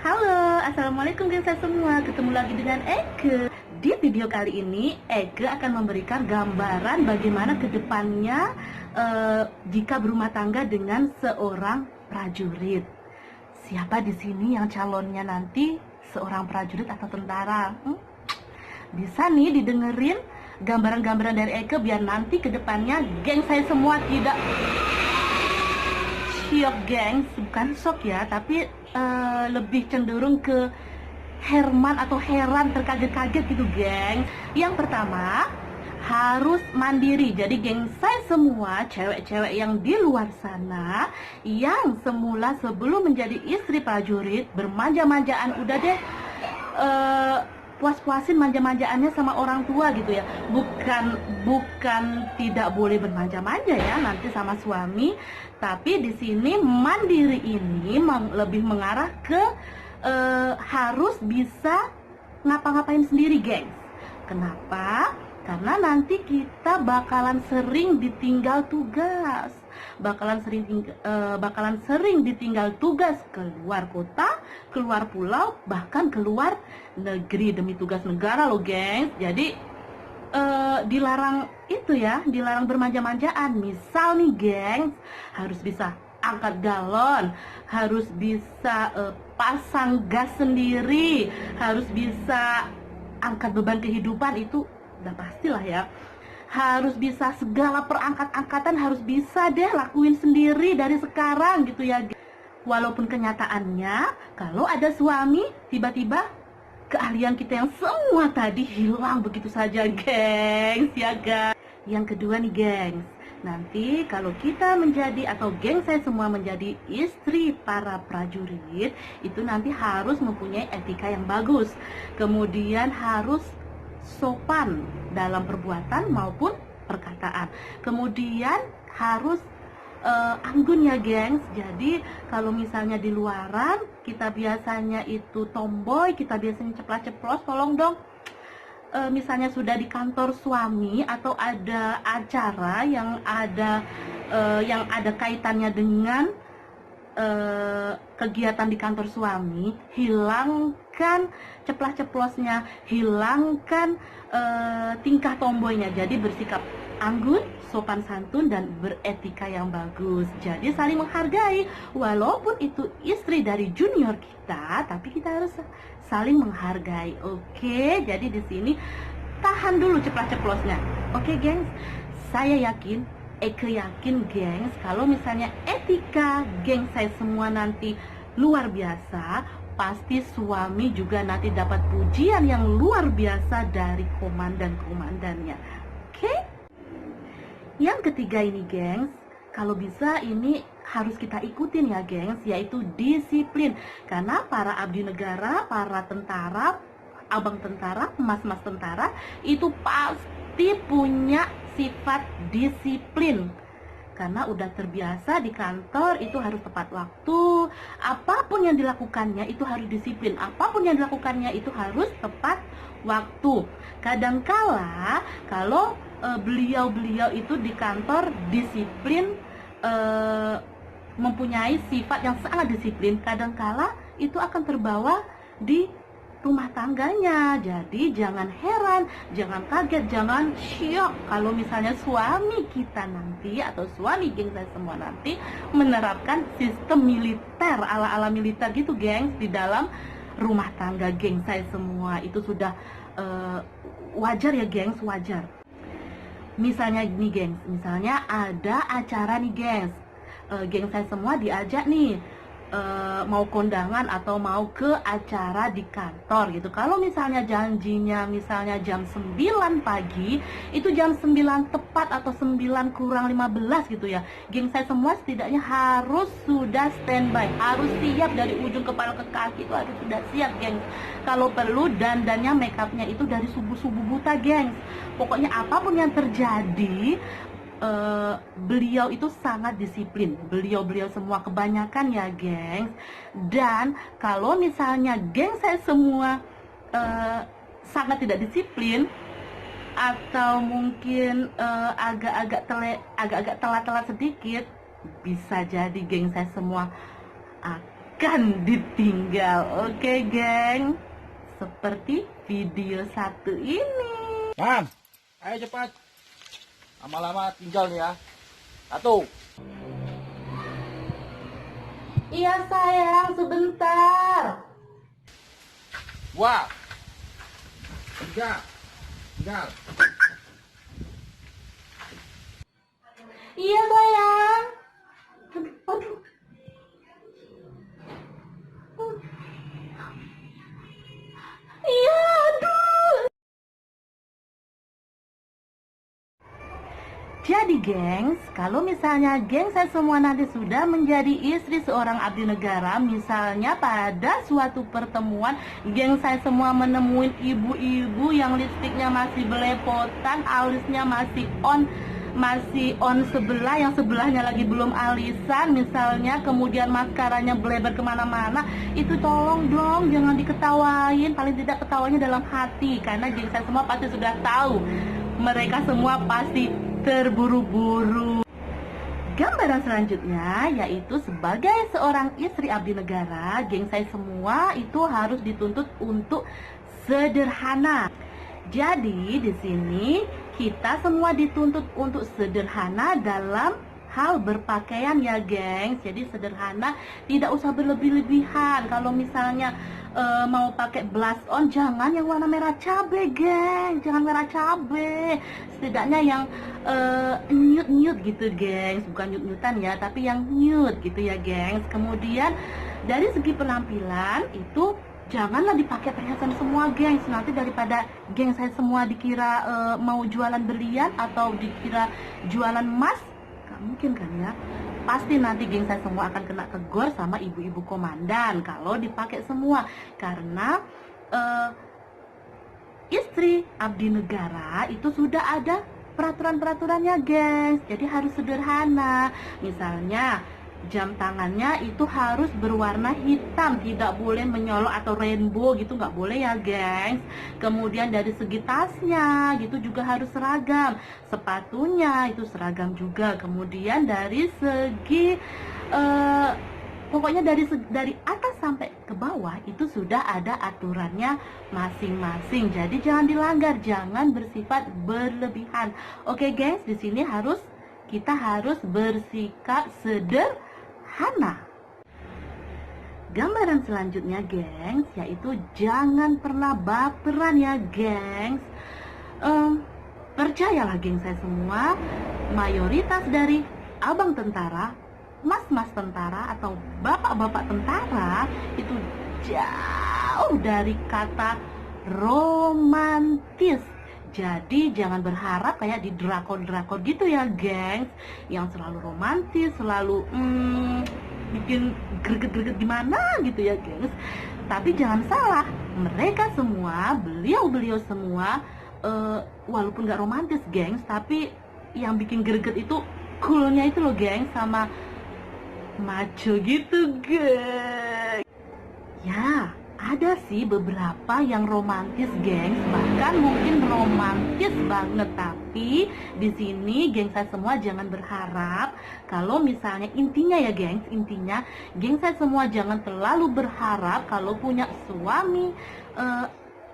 Halo, assalamualaikum guys semua. Ketemu lagi dengan Eke. Di video kali ini Eke akan memberikan gambaran bagaimana kedepannya jika berumah tangga dengan seorang prajurit. Siapa di sini yang calonnya nanti seorang prajurit atau tentara? Bisa nih didengerin gambaran-gambaran dari Eke biar nanti kedepannya geng saya semua tidak syok, gengs. Bukan shock ya, tapi lebih cenderung ke herman atau heran, terkaget-kaget gitu, geng. Yang pertama, harus mandiri. Jadi geng saya semua, cewek-cewek yang di luar sana, yang semula sebelum menjadi istri prajurit, bermanja-manjaan, udah deh puas-puasin manja-manjaannya sama orang tua gitu ya. Bukan tidak boleh bermanja-manja ya nanti sama suami, tapi di sini mandiri ini lebih mengarah ke harus bisa ngapa-ngapain sendiri, gengs. Kenapa? Karena nanti kita bakalan sering ditinggal tugas, bakalan sering ditinggal tugas keluar kota, keluar pulau, bahkan keluar negeri demi tugas negara loh, gengs. Jadi dilarang itu ya, dilarang bermanja-manjaan. Misal nih, gengs, harus bisa angkat galon, harus bisa pasang gas sendiri, harus bisa angkat beban kehidupan, itu udah pastilah ya. Harus bisa segala perangkat-angkatan, harus bisa deh lakuin sendiri dari sekarang gitu ya. Walaupun kenyataannya kalau ada suami, tiba-tiba keahlian kita yang semua tadi hilang begitu saja, gengs, ya guys. Yang kedua nih, gengs, nanti kalau kita menjadi, atau geng saya semua menjadi istri para prajurit, itu nanti harus mempunyai etika yang bagus. Kemudian harus sopan dalam perbuatan maupun perkataan. Kemudian harus anggun ya, gengs. Jadi kalau misalnya di luaran kita biasanya itu tomboy, kita biasanya ceplas-ceplos, tolong dong, misalnya sudah di kantor suami atau ada acara yang ada kaitannya dengan kegiatan di kantor suami, hilangkan ceplas-ceplosnya, hilangkan tingkah tomboynya. Jadi bersikap anggun, sopan santun, dan beretika yang bagus. Jadi saling menghargai, walaupun itu istri dari junior kita, tapi kita harus saling menghargai. Oke, jadi di sini tahan dulu ceplas-ceplosnya. Oke, gengs, saya yakin, Eke yakin, gengs, kalau misalnya etika geng saya semua nanti luar biasa, pasti suami juga nanti dapat pujian yang luar biasa dari komandan-komandannya. Oke? Yang ketiga ini, gengs, kalau bisa ini harus kita ikutin ya, gengs, yaitu disiplin. Karena para abdi negara, para tentara, abang tentara, mas-mas tentara, itu pasti punya sifat disiplin. Karena udah terbiasa di kantor itu harus tepat waktu, apapun yang dilakukannya itu harus disiplin, apapun yang dilakukannya itu harus tepat waktu. Kadangkala kalau beliau-beliau itu di kantor disiplin, mempunyai sifat yang sangat disiplin, kadangkala itu akan terbawa di rumah tangganya. Jadi jangan heran, jangan kaget, jangan syok kalau misalnya suami kita nanti, atau suami geng saya semua nanti menerapkan sistem militer, ala-ala militer gitu, gengs, di dalam rumah tangga geng saya semua. Itu sudah wajar ya, gengs, wajar. Misalnya nih, gengs, misalnya ada acara nih, gengs, geng saya semua diajak nih, mau kondangan atau mau ke acara di kantor gitu. Kalau misalnya janjinya misalnya jam 9 pagi, itu jam 9 tepat atau 9 kurang 15 gitu ya, geng saya semua setidaknya harus sudah standby, harus siap dari ujung kepala ke kaki, itu harus sudah siap, geng. Kalau perlu dandannya, make upnya itu dari subuh-subuh buta, gengs. Pokoknya apapun yang terjadi, beliau itu sangat disiplin, beliau semua, kebanyakan ya, gengs. Dan kalau misalnya geng saya semua sangat tidak disiplin, atau mungkin agak telat sedikit, bisa jadi geng saya semua akan ditinggal. Oke, geng. Seperti video satu ini. Man, ayo cepat. Lama-lama tinggal nih ya. Satu. Iya sayang, sebentar. Dua. Tiga. Tinggal. Iya sayang. Aduh. Iya, aduh. Jadi gengs, kalau misalnya gengs saya semua nanti sudah menjadi istri seorang abdi negara, misalnya pada suatu pertemuan gengs saya semua menemuin ibu-ibu yang lipstiknya masih belepotan, alisnya masih on sebelah, yang sebelahnya lagi belum alisan misalnya, kemudian maskaranya bleber kemana-mana, itu tolong dong jangan diketawain, paling tidak ketawanya dalam hati, karena gengs saya semua pasti sudah tahu mereka semua pasti terburu-buru. Gambaran selanjutnya yaitu sebagai seorang istri abdi negara, geng saya semua itu harus dituntut untuk sederhana. Jadi di sini kita semua dituntut untuk sederhana dalam hal berpakaian ya gengs. Jadi sederhana, tidak usah berlebih-lebihan. Kalau misalnya mau pakai blush on, jangan yang warna merah cabe geng, jangan merah cabe, setidaknya yang nude gitu gengs, bukan nude-nudean ya, tapi yang nude gitu ya gengs. Kemudian dari segi penampilan itu janganlah dipakai perhiasan semua gengs, nanti daripada geng saya semua dikira mau jualan berlian atau dikira jualan emas, gak mungkin kan ya. Pasti nanti geng saya semua akan kena tegur sama ibu-ibu komandan kalau dipakai semua, karena istri abdi negara itu sudah ada peraturan-peraturannya gengs. Jadi harus sederhana. Misalnya jam tangannya itu harus berwarna hitam, tidak boleh menyolok atau rainbow gitu, nggak boleh ya gengs. Kemudian dari segi tasnya gitu juga harus seragam, sepatunya itu seragam juga. Kemudian dari segi pokoknya dari atas sampai ke bawah itu sudah ada aturannya masing-masing. Jadi jangan dilanggar, jangan bersifat berlebihan. Oke gengs, di sini kita harus bersikap sederhana. Gambaran selanjutnya gengs, yaitu jangan pernah baperan ya gengs. Percayalah gengs saya semua, mayoritas dari abang tentara, mas-mas tentara atau bapak-bapak tentara itu jauh dari kata romantis. Jadi jangan berharap kayak di drakor-drakor gitu ya gengs, yang selalu romantis, selalu bikin greget-greget gimana gitu ya gengs. Tapi jangan salah, mereka semua, beliau-beliau semua walaupun gak romantis gengs, tapi yang bikin greget itu coolnya itu loh gengs, sama maco gitu gengs. Ya, ada sih beberapa yang romantis gengs, bahkan mungkin romantis banget. Tapi di sini gengs saya semua jangan berharap kalau misalnya, intinya ya gengs, intinya gengs saya semua jangan terlalu berharap kalau punya suami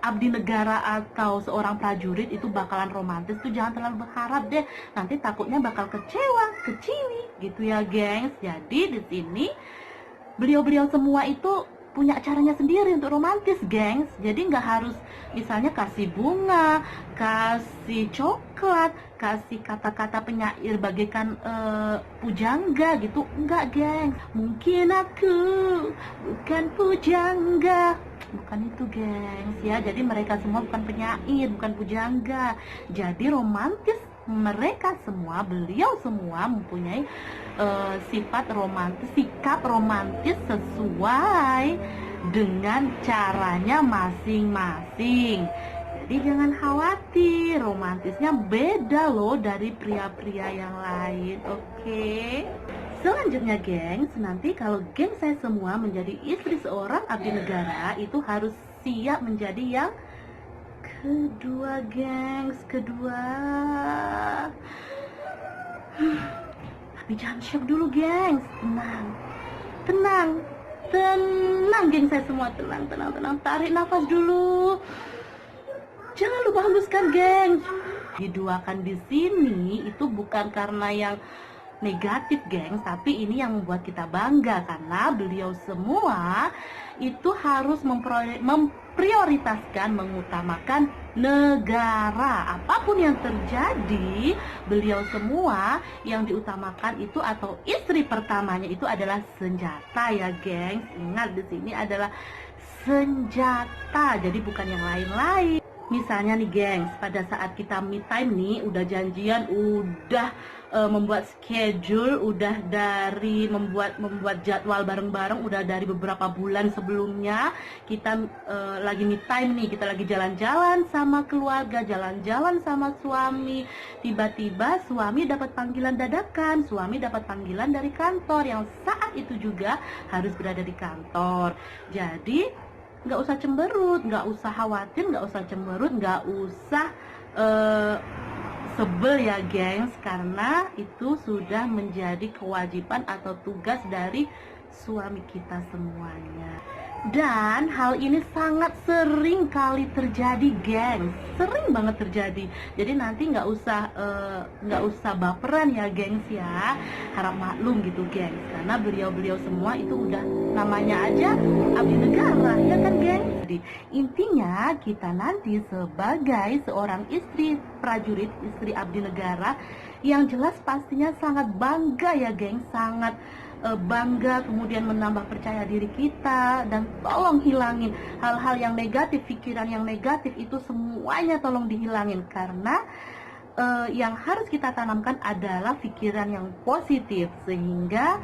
abdi negara atau seorang prajurit itu bakalan romantis. Tuh jangan terlalu berharap deh, nanti takutnya bakal kecewa, keciwi gitu ya gengs. Jadi di sini beliau-beliau semua itu punya caranya sendiri untuk romantis gengs. Jadi nggak harus misalnya kasih bunga, kasih coklat, kasih kata-kata penyair bagaikan pujangga gitu, enggak gengs. Mungkin aku bukan pujangga, bukan itu gengs ya. Jadi mereka semua bukan penyair, bukan pujangga. Jadi romantis mereka semua, beliau semua mempunyai sifat romantis, sikap romantis sesuai dengan caranya masing-masing. Jadi jangan khawatir, romantisnya beda loh dari pria-pria yang lain. Oke. Selanjutnya gengs, nanti kalau geng saya semua menjadi istri seorang abdi negara itu harus siap menjadi yang kedua gengs, kedua. Tapi jangan shock dulu gengs, tenang, tenang. Tenang geng saya semua, tenang. Tarik nafas dulu. Jangan lupa hembuskan geng. Diduakan di sini itu bukan karena yang negatif geng, tapi ini yang membuat kita bangga karena beliau semua itu harus memprioritaskan, mengutamakan negara. Apapun yang terjadi, beliau semua yang diutamakan itu atau istri pertamanya itu adalah senjata ya geng. Ingat di sini adalah senjata, jadi bukan yang lain-lain. Misalnya nih gengs, pada saat kita me time nih, udah janjian, udah membuat schedule, udah dari membuat jadwal bareng-bareng, udah dari beberapa bulan sebelumnya. Kita lagi me time nih, kita lagi jalan-jalan sama keluarga, jalan-jalan sama suami. Tiba-tiba suami dapat panggilan dadakan, suami dapat panggilan dari kantor yang saat itu juga harus berada di kantor. Jadi nggak usah cemberut, nggak usah khawatir, nggak usah cemberut, nggak usah sebel ya gengs, karena itu sudah menjadi kewajiban atau tugas dari suami kita semuanya. Dan hal ini sangat sering kali terjadi gengs, sering banget terjadi. Jadi nanti nggak usah baperan ya gengs ya, harap maklum gitu gengs, karena beliau semua itu udah namanya aja abdi negara ya kan gengs. Jadi intinya kita nanti sebagai seorang istri prajurit, istri abdi negara, yang jelas pastinya sangat bangga ya gengs, sangat bangga, kemudian menambah percaya diri kita. Dan tolong hilangin hal-hal yang negatif, pikiran yang negatif itu semuanya tolong dihilangin, karena yang harus kita tanamkan adalah pikiran yang positif sehingga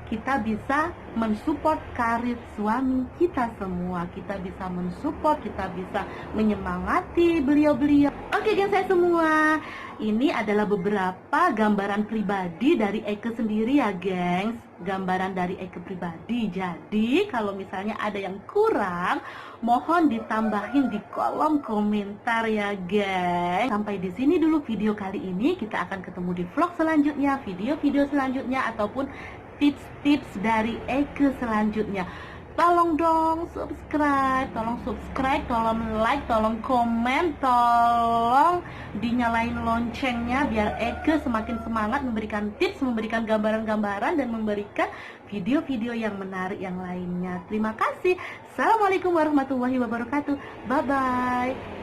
kita bisa mensupport karir suami kita semua, kita bisa mensupport, kita bisa menyemangati beliau-beliau. Oke gengs saya semua, ini adalah beberapa gambaran pribadi dari Eke sendiri ya gengs, gambaran dari Eke pribadi. Jadi kalau misalnya ada yang kurang, mohon ditambahin di kolom komentar ya gengs. Sampai di sini dulu video kali ini, kita akan ketemu di vlog selanjutnya, video-video selanjutnya, ataupun tips-tips dari Eke selanjutnya. Tolong dong subscribe, tolong like, tolong komen, tolong dinyalain loncengnya biar Eke semakin semangat memberikan tips, memberikan gambaran-gambaran, dan memberikan video-video yang menarik yang lainnya. Terima kasih. Assalamualaikum warahmatullahi wabarakatuh. Bye-bye.